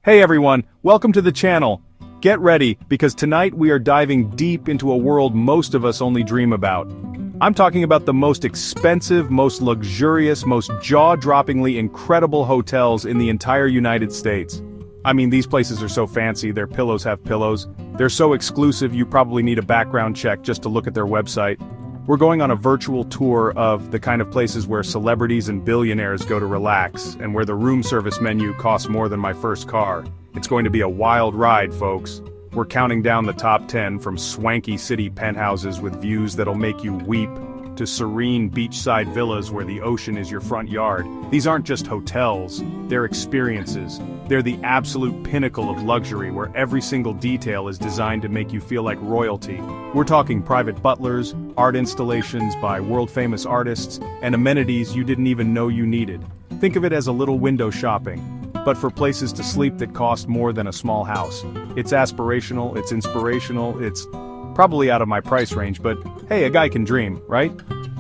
Hey everyone, welcome to the channel. Get ready, because tonight we are diving deep into a world most of us only dream about. I'm talking about the most expensive, most luxurious, most jaw-droppingly incredible hotels in the entire United States. I mean, these places are so fancy, their pillows have pillows. They're so exclusive you probably need a background check just to look at their website. We're going on a virtual tour of the kind of places where celebrities and billionaires go to relax, and where the room service menu costs more than my first car. It's going to be a wild ride, folks. We're counting down the top 10 from swanky city penthouses with views that'll make you weep, to serene beachside villas where the ocean is your front yard. These aren't just hotels, they're experiences. They're the absolute pinnacle of luxury where every single detail is designed to make you feel like royalty. We're talking private butlers, art installations by world-famous artists, and amenities you didn't even know you needed. Think of it as a little window shopping, but for places to sleep that cost more than a small house. It's aspirational, it's inspirational, it's probably out of my price range, but hey, a guy can dream, right?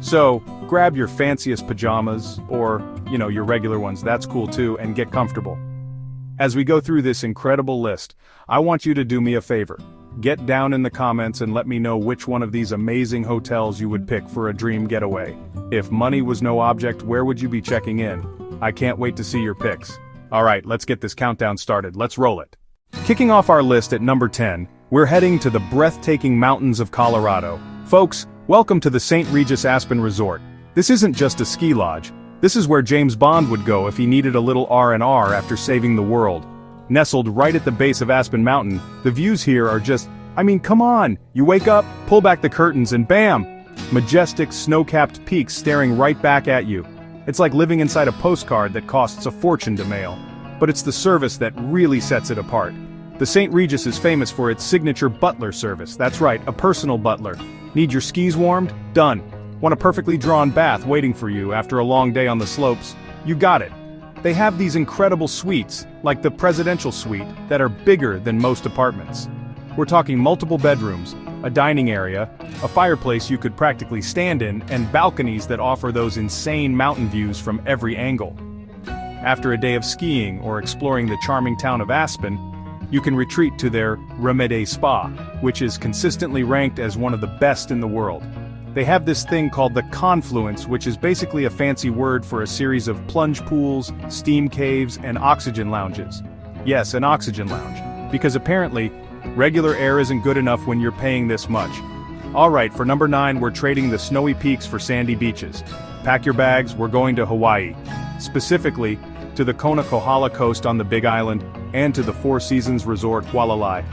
So, grab your fanciest pajamas, or, your regular ones, that's cool too, and get comfortable. As we go through this incredible list, I want you to do me a favor. Get down in the comments and let me know which one of these amazing hotels you would pick for a dream getaway. If money was no object, where would you be checking in? I can't wait to see your picks. Alright, let's get this countdown started, let's roll it. Kicking off our list at number 10, we're heading to the breathtaking mountains of Colorado. Folks, welcome to the St. Regis Aspen Resort. This isn't just a ski lodge. This is where James Bond would go if he needed a little R&R after saving the world. Nestled right at the base of Aspen Mountain, the views here are just, come on! You wake up, pull back the curtains, and bam! Majestic, snow-capped peaks staring right back at you. It's like living inside a postcard that costs a fortune to mail. But it's the service that really sets it apart. The St. Regis is famous for its signature butler service. That's right, a personal butler. Need your skis warmed? Done. Want a perfectly drawn bath waiting for you after a long day on the slopes? You got it. They have these incredible suites, like the presidential suite, that are bigger than most apartments. We're talking multiple bedrooms, a dining area, a fireplace you could practically stand in, and balconies that offer those insane mountain views from every angle. After a day of skiing or exploring the charming town of Aspen, you can retreat to their Remede Spa, which is consistently ranked as one of the best in the world. They have this thing called the Confluence, which is basically a fancy word for a series of plunge pools, steam caves, and oxygen lounges. Yes, an oxygen lounge. Because apparently, regular air isn't good enough when you're paying this much. Alright, for number 9, we're trading the snowy peaks for sandy beaches. Pack your bags, we're going to Hawaii. Specifically, to the Kona Kohala coast on the Big Island, and to the Four Seasons Resort Hualalai.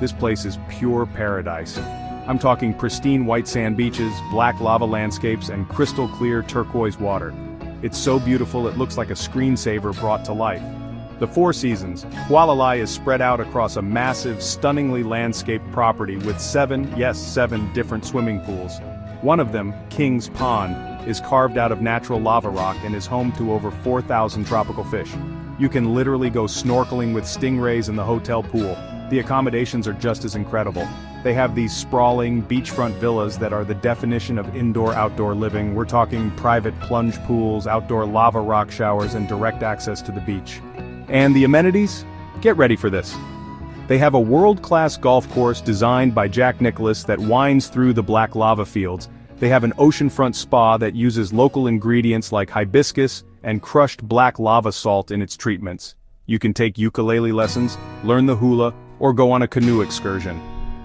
This place is pure paradise. I'm talking pristine white sand beaches, black lava landscapes, and crystal clear turquoise water. It's so beautiful it looks like a screensaver brought to life. The Four Seasons, Hualalai is spread out across a massive, stunningly landscaped property with 7 different swimming pools. One of them, King's Pond, is carved out of natural lava rock and is home to over 4,000 tropical fish. You can literally go snorkeling with stingrays in the hotel pool. The accommodations are just as incredible. They have these sprawling, beachfront villas that are the definition of indoor-outdoor living. We're talking private plunge pools, outdoor lava rock showers, and direct access to the beach. And the amenities? Get ready for this. They have a world-class golf course designed by Jack Nicklaus that winds through the black lava fields. They have an oceanfront spa that uses local ingredients like hibiscus and crushed black lava salt in its treatments. You can take ukulele lessons, learn the hula, or go on a canoe excursion.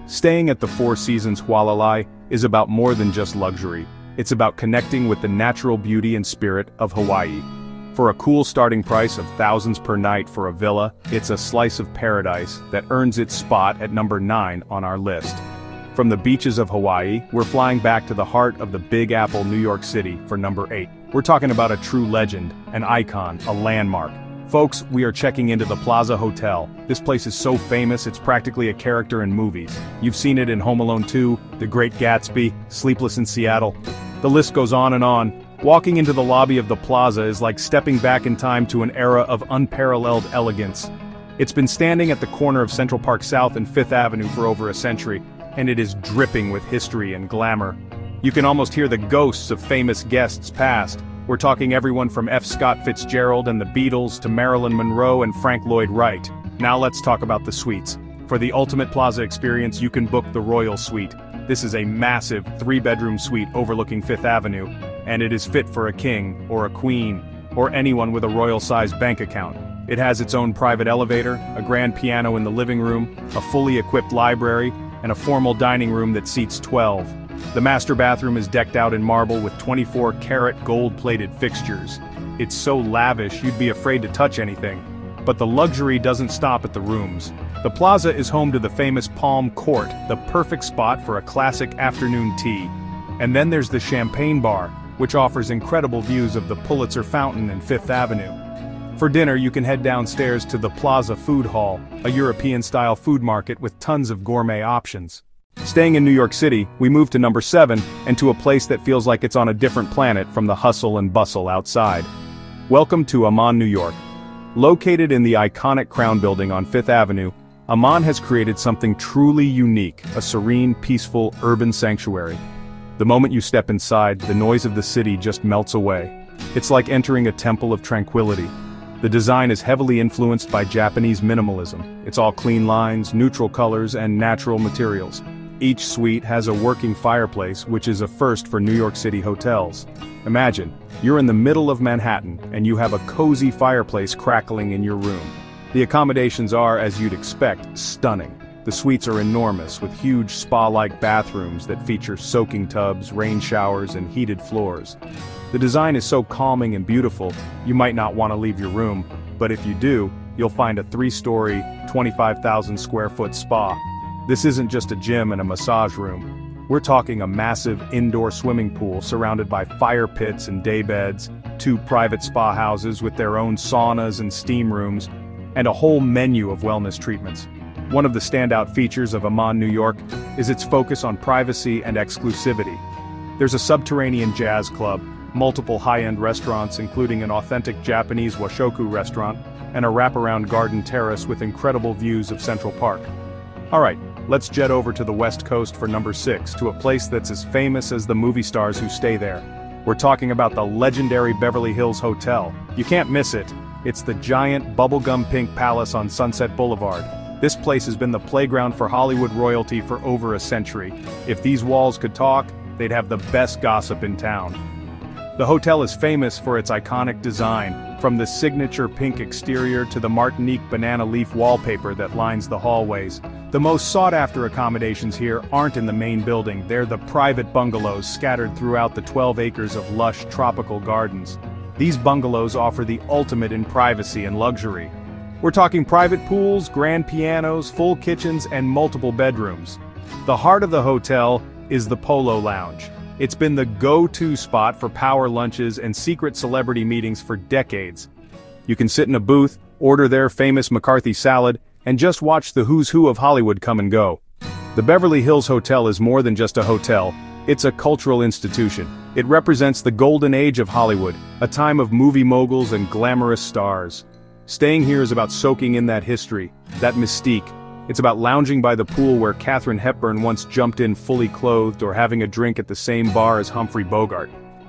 Staying at the Four Seasons Hualalai is about more than just luxury. It's about connecting with the natural beauty and spirit of Hawaii. For a cool starting price of thousands per night for a villa, it's a slice of paradise that earns its spot at number 9 on our list. From the beaches of Hawaii, we're flying back to the heart of the Big Apple, New York City for number 8. We're talking about a true legend, an icon, a landmark. Folks, we are checking into the Plaza Hotel. This place is so famous it's practically a character in movies. You've seen it in Home Alone 2, The Great Gatsby, Sleepless in Seattle. The list goes on and on. Walking into the lobby of the Plaza is like stepping back in time to an era of unparalleled elegance. It's been standing at the corner of Central Park South and Fifth Avenue for over a century, and it is dripping with history and glamour. You can almost hear the ghosts of famous guests past. We're talking everyone from F. Scott Fitzgerald and the Beatles to Marilyn Monroe and Frank Lloyd Wright. Now let's talk about the suites. For the ultimate plaza experience, you can book the Royal Suite. This is a massive 3-bedroom suite overlooking Fifth Avenue, and it is fit for a king, or a queen, or anyone with a royal-sized bank account. It has its own private elevator, a grand piano in the living room, a fully equipped library, and a formal dining room that seats 12. The master bathroom is decked out in marble with 24-karat gold-plated fixtures. It's so lavish you'd be afraid to touch anything. But the luxury doesn't stop at the rooms. The plaza is home to the famous Palm Court, the perfect spot for a classic afternoon tea. And then there's the Champagne Bar, which offers incredible views of the Pulitzer Fountain and Fifth Avenue. For dinner, you can head downstairs to the Plaza Food Hall, a European-style food market with tons of gourmet options. Staying in New York City, we move to number 7, and to a place that feels like it's on a different planet from the hustle and bustle outside. Welcome to Amman, New York. Located in the iconic Crown Building on Fifth Avenue, Amman has created something truly unique, a serene, peaceful, urban sanctuary. The moment you step inside, the noise of the city just melts away. It's like entering a temple of tranquility. The design is heavily influenced by Japanese minimalism. It's all clean lines, neutral colors, and natural materials. Each suite has a working fireplace, which is a first for New York City hotels. Imagine, you're in the middle of Manhattan, and you have a cozy fireplace crackling in your room. The accommodations are, as you'd expect, stunning. The suites are enormous, with huge spa-like bathrooms that feature soaking tubs, rain showers, and heated floors. The design is so calming and beautiful, you might not want to leave your room, but if you do, you'll find a 3-story, 25,000-square-foot spa. This isn't just a gym and a massage room. We're talking a massive indoor swimming pool surrounded by fire pits and daybeds, 2 private spa houses with their own saunas and steam rooms, and a whole menu of wellness treatments. One of the standout features of Amman, New York, is its focus on privacy and exclusivity. There's a subterranean jazz club, multiple high-end restaurants including an authentic Japanese washoku restaurant, and a wraparound garden terrace with incredible views of Central Park. Alright, let's jet over to the West Coast for number 6, to a place that's as famous as the movie stars who stay there. We're talking about the legendary Beverly Hills Hotel. You can't miss it. It's the giant bubblegum pink palace on Sunset Boulevard. This place has been the playground for Hollywood royalty for over a century. If these walls could talk, they'd have the best gossip in town. The hotel is famous for its iconic design, from the signature pink exterior to the Martinique banana leaf wallpaper that lines the hallways. The most sought-after accommodations here aren't in the main building, they're the private bungalows scattered throughout the 12 acres of lush tropical gardens. These bungalows offer the ultimate in privacy and luxury. We're talking private pools, grand pianos, full kitchens, and multiple bedrooms. The heart of the hotel is the Polo Lounge. It's been the go-to spot for power lunches and secret celebrity meetings for decades. You can sit in a booth, order their famous McCarthy salad, and just watch the who's who of Hollywood come and go. The Beverly Hills Hotel is more than just a hotel. It's a cultural institution. It represents the golden age of Hollywood, a time of movie moguls and glamorous stars. Staying here is about soaking in that history, that mystique. It's about lounging by the pool where Katharine Hepburn once jumped in fully clothed, or having a drink at the same bar as Humphrey Bogart.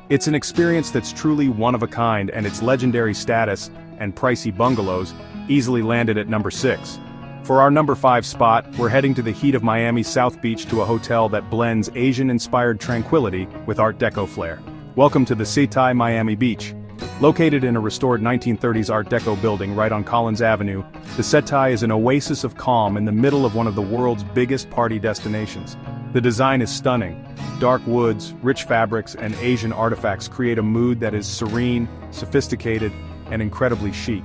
It's an experience that's truly one of a kind, and its legendary status and pricey bungalows easily landed at number 6. For our number 5 spot, we're heading to the heat of Miami's South Beach to a hotel that blends Asian-inspired tranquility with Art Deco flair. Welcome to the Setai Miami Beach. Located in a restored 1930s Art Deco building right on Collins Avenue, the Setai is an oasis of calm in the middle of one of the world's biggest party destinations. The design is stunning. Dark woods, rich fabrics, and Asian artifacts create a mood that is serene, sophisticated, and incredibly chic.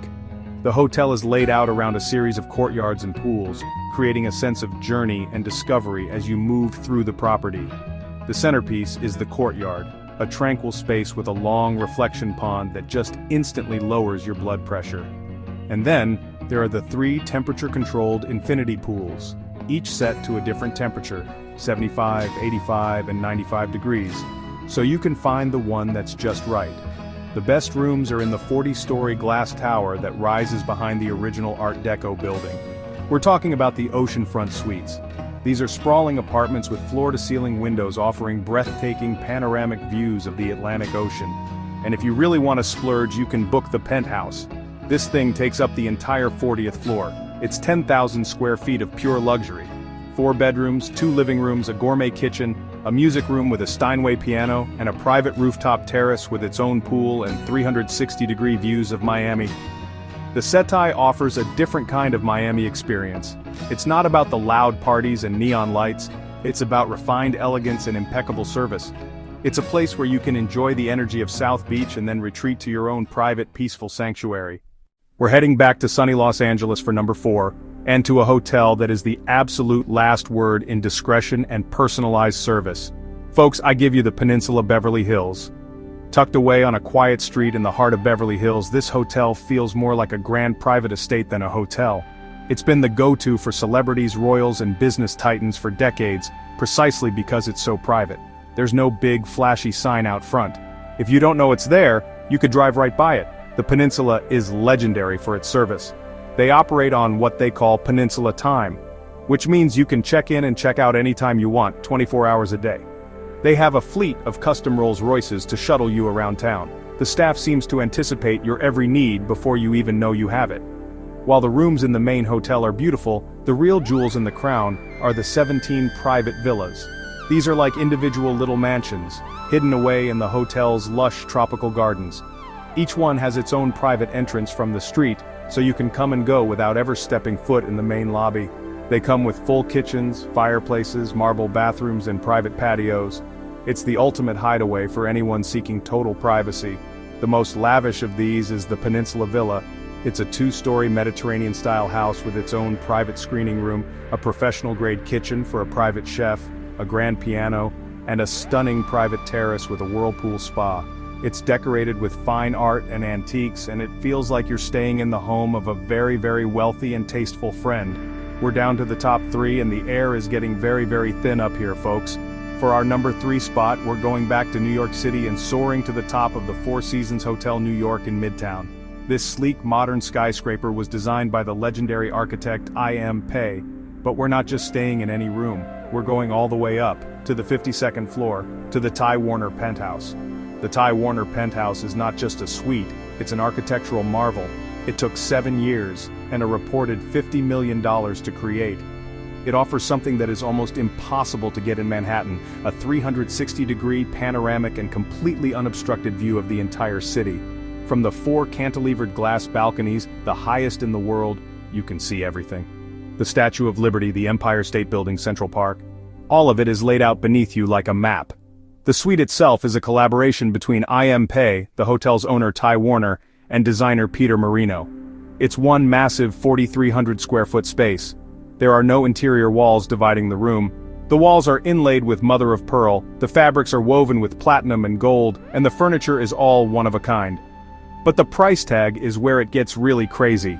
The hotel is laid out around a series of courtyards and pools, creating a sense of journey and discovery as you move through the property. The centerpiece is the courtyard, a tranquil space with a long reflection pond that just instantly lowers your blood pressure. And then, there are the 3 temperature-controlled infinity pools, each set to a different temperature, 75, 85, and 95 degrees, so you can find the one that's just right. The best rooms are in the 40-story glass tower that rises behind the original Art Deco building. We're talking about the oceanfront suites. These are sprawling apartments with floor-to-ceiling windows offering breathtaking panoramic views of the Atlantic Ocean. And if you really want to splurge, you can book the penthouse. This thing takes up the entire 40th floor. It's 10,000 square feet of pure luxury. 4 bedrooms, 2 living rooms, a gourmet kitchen, a music room with a Steinway piano, and a private rooftop terrace with its own pool and 360-degree views of Miami. The Setai offers a different kind of Miami experience. It's not about the loud parties and neon lights, it's about refined elegance and impeccable service. It's a place where you can enjoy the energy of South Beach and then retreat to your own private, peaceful sanctuary. We're heading back to sunny Los Angeles for number 4, and to a hotel that is the absolute last word in discretion and personalized service. Folks, I give you the Peninsula Beverly Hills. Tucked away on a quiet street in the heart of Beverly Hills, this hotel feels more like a grand private estate than a hotel. It's been the go-to for celebrities, royals, and business titans for decades, precisely because it's so private. There's no big, flashy sign out front. If you don't know it's there, you could drive right by it. The Peninsula is legendary for its service. They operate on what they call Peninsula Time, which means you can check in and check out anytime you want, 24 hours a day. They have a fleet of custom Rolls-Royces to shuttle you around town. The staff seems to anticipate your every need before you even know you have it. While the rooms in the main hotel are beautiful, the real jewels in the crown are the 17 private villas. These are like individual little mansions, hidden away in the hotel's lush tropical gardens. Each one has its own private entrance from the street, so you can come and go without ever stepping foot in the main lobby. They come with full kitchens, fireplaces, marble bathrooms, and private patios. It's the ultimate hideaway for anyone seeking total privacy. The most lavish of these is the Peninsula Villa. It's a 2-story Mediterranean-style house with its own private screening room, a professional-grade kitchen for a private chef, a grand piano, and a stunning private terrace with a whirlpool spa. It's decorated with fine art and antiques, and it feels like you're staying in the home of a very, very wealthy and tasteful friend. We're down to the top 3, and the air is getting very, very thin up here, folks. For our number 3 spot, we're going back to New York City and soaring to the top of the Four Seasons Hotel New York in Midtown. This sleek, modern skyscraper was designed by the legendary architect I.M. Pei, but we're not just staying in any room. We're going all the way up, to the 52nd floor, to the Ty Warner penthouse. The Ty Warner penthouse is not just a suite, it's an architectural marvel. It took 7 years and a reported $50 million to create. It offers something that is almost impossible to get in Manhattan, a 360-degree panoramic and completely unobstructed view of the entire city. From the 4 cantilevered glass balconies, the highest in the world, you can see everything. The Statue of Liberty, the Empire State Building, Central Park. All of it is laid out beneath you like a map. The suite itself is a collaboration between I.M. Pei, the hotel's owner Ty Warner, and designer Peter Marino. It's one massive 4,300 square foot space. There are no interior walls dividing the room. The walls are inlaid with mother of pearl, the fabrics are woven with platinum and gold, and the furniture is all one of a kind. But the price tag is where it gets really crazy.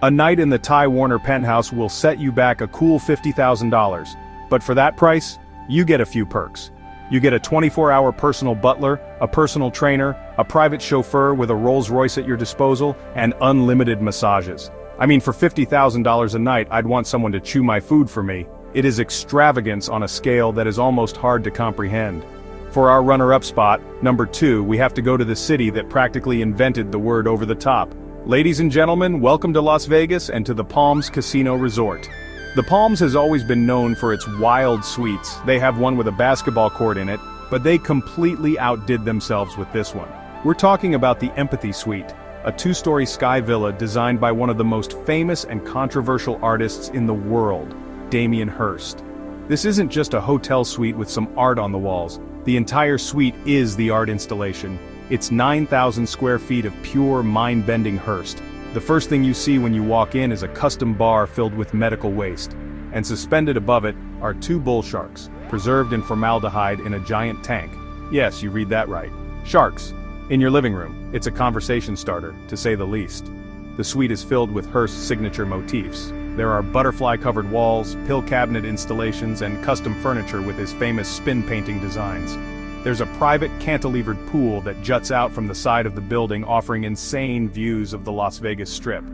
A night in the Ty Warner penthouse will set you back a cool $50,000. But for that price, you get a few perks. You get a 24-hour personal butler, a personal trainer, a private chauffeur with a Rolls-Royce at your disposal, and unlimited massages. I mean, for $50,000 a night, I'd want someone to chew my food for me. It is extravagance on a scale that is almost hard to comprehend. For our runner-up spot, number 2, we have to go to the city that practically invented the word over the top. Ladies and gentlemen, welcome to Las Vegas and to the Palms Casino Resort. The Palms has always been known for its wild suites. They have one with a basketball court in it, but they completely outdid themselves with this one. We're talking about the Empathy Suite, a 2-story sky villa designed by one of the most famous and controversial artists in the world, Damien Hirst. This isn't just a hotel suite with some art on the walls. The entire suite is the art installation. It's 9,000 square feet of pure, mind-bending Hearst. The first thing you see when you walk in is a custom bar filled with medical waste. And suspended above it are 2 bull sharks, preserved in formaldehyde in a giant tank. Yes, you read that right. Sharks. In your living room, it's a conversation starter, to say the least. The suite is filled with Hearst's signature motifs. There are butterfly-covered walls, pill cabinet installations, and custom furniture with his famous spin painting designs. There's a private cantilevered pool that juts out from the side of the building, offering insane views of the Las Vegas Strip.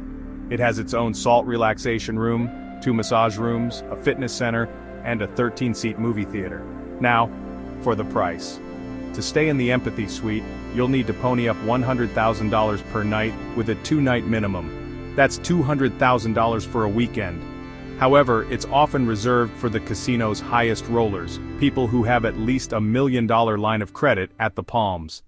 It has its own salt relaxation room, 2 massage rooms, a fitness center, and a 13-seat movie theater. Now, for the price. To stay in the Empathy Suite, you'll need to pony up $100,000 per night with a 2-night minimum. That's $200,000 for a weekend. However, it's often reserved for the casino's highest rollers, people who have at least $1 million line of credit at the Palms.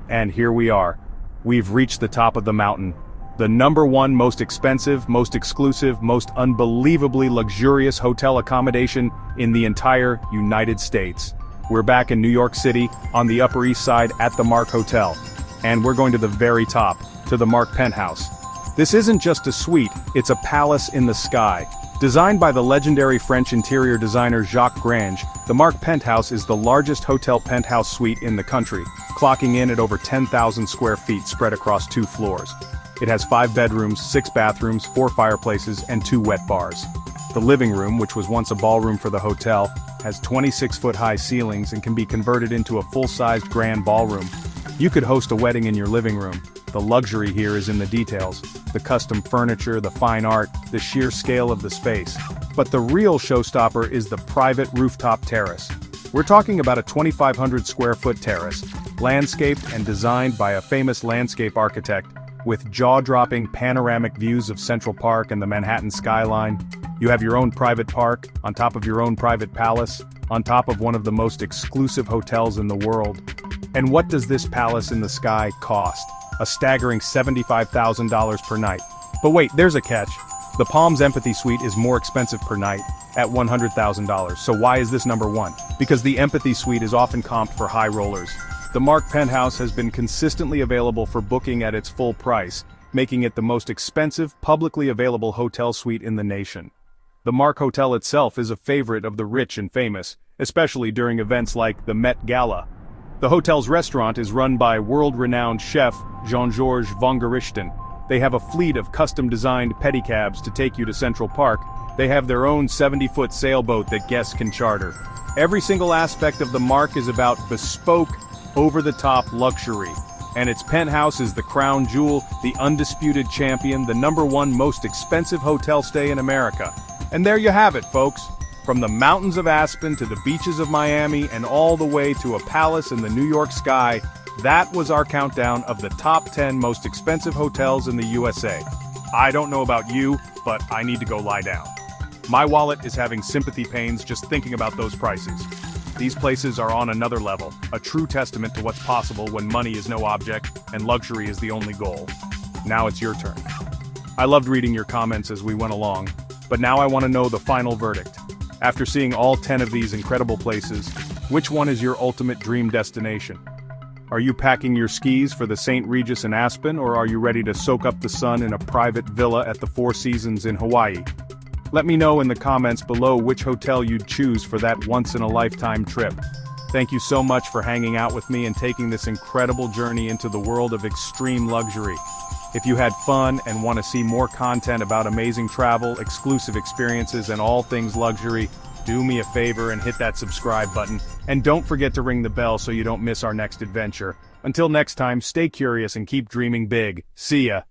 And here we are. We've reached the top of the mountain. The #1 most expensive, most exclusive, most unbelievably luxurious hotel accommodation in the entire United States. We're back in New York City, on the Upper East Side at the Mark Hotel. And we're going to the very top, to the Mark Penthouse. This isn't just a suite, it's a palace in the sky. Designed by the legendary French interior designer Jacques Grange, the Mark Penthouse is the largest hotel penthouse suite in the country, clocking in at over 10,000 square feet spread across 2 floors. It has 5 bedrooms, 6 bathrooms, 4 fireplaces, and 2 wet bars. The living room, which was once a ballroom for the hotel, has 26-foot-high ceilings and can be converted into a full-sized grand ballroom. You could host a wedding in your living room. The luxury here is in the details, the custom furniture, the fine art, the sheer scale of the space. But the real showstopper is the private rooftop terrace. We're talking about a 2,500 square foot terrace, landscaped and designed by a famous landscape architect, with jaw-dropping panoramic views of Central Park and the Manhattan skyline. You have your own private park, on top of your own private palace, on top of one of the most exclusive hotels in the world. And what does this palace in the sky cost? A staggering $75,000 per night. But wait, there's a catch. The Palms Empathy Suite is more expensive per night, at $100,000. So why is this #1? Because the Empathy Suite is often comped for high rollers. The Mark Penthouse has been consistently available for booking at its full price, making it the most expensive, publicly available hotel suite in the nation. The Mark Hotel itself is a favorite of the rich and famous, especially during events like the Met Gala. The hotel's restaurant is run by world-renowned chef Jean-Georges Vongerichten. They have a fleet of custom-designed pedicabs to take you to Central Park. They have their own 70-foot sailboat that guests can charter. Every single aspect of the Mark is about bespoke, over-the-top luxury. And its penthouse is the crown jewel, the undisputed champion, the #1 most expensive hotel stay in America. And there you have it, folks. From the mountains of Aspen to the beaches of Miami and all the way to a palace in the New York sky, that was our countdown of the top 10 most expensive hotels in the USA. I don't know about you, but I need to go lie down. My wallet is having sympathy pains just thinking about those prices. These places are on another level, a true testament to what's possible when money is no object and luxury is the only goal. Now it's your turn. I loved reading your comments as we went along, but now I want to know the final verdict. After seeing all 10 of these incredible places, which one is your ultimate dream destination? Are you packing your skis for the St. Regis in Aspen, or are you ready to soak up the sun in a private villa at the Four Seasons in Hawaii? Let me know in the comments below which hotel you'd choose for that once-in-a-lifetime trip. Thank you so much for hanging out with me and taking this incredible journey into the world of extreme luxury. If you had fun and want to see more content about amazing travel, exclusive experiences, and all things luxury, do me a favor and hit that subscribe button. And don't forget to ring the bell so you don't miss our next adventure. Until next time, stay curious and keep dreaming big. See ya.